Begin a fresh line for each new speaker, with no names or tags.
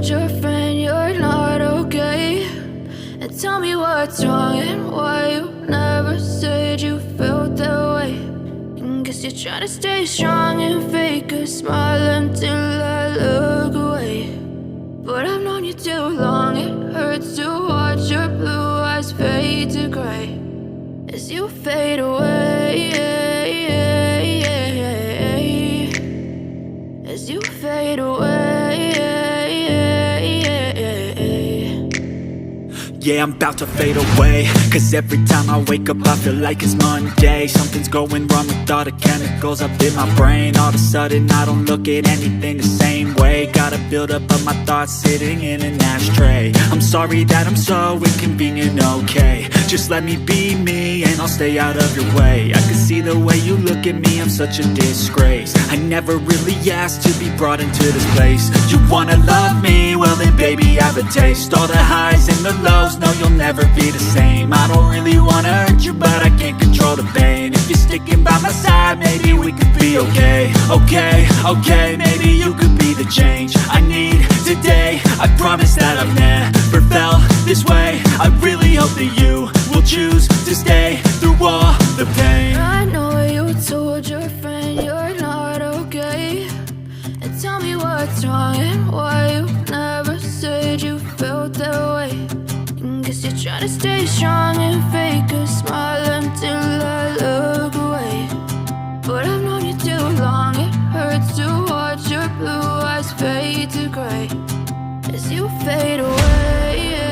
told your friend you're not okay? And tell me what's wrong and why you never said you felt that way. And guess you're trying to stay strong and fake a smile until I look away. But I've known you too long, it hurts to watch your blue eyes fade to gray as you fade away, as you fade away.
Yeah, I'm about to fade away, cause every time I wake up I feel like it's Monday. Something's going wrong with all the chemicals up in my brain. All of a sudden I don't look at anything the same way. Got a buildup of my thoughts sitting in an ashtray. I'm sorry that I'm so inconvenient, okay? Just let me be me and I'll stay out of your way. I can see the way you look at me, I'm such a disgrace. I never really asked to be brought into this place. You wanna love me? Well then baby I have a taste. All the highs and the lows, no you'll never be the same. I don't really wanna hurt you but I can't control the pain. If you're sticking by my side maybe we could be okay. Okay, maybe you could be the change I need today. I promise that I've never felt this way. I really hope that you will choose to stay through all the pain.
I know you told your friend you're not okay. And tell me what's wrong and why you never said you felt that way. And guess you're trying to stay strong and fake a smile until I look away. But I've known you too long, it hurts to watch your blue eyes fade to gray as you fade away.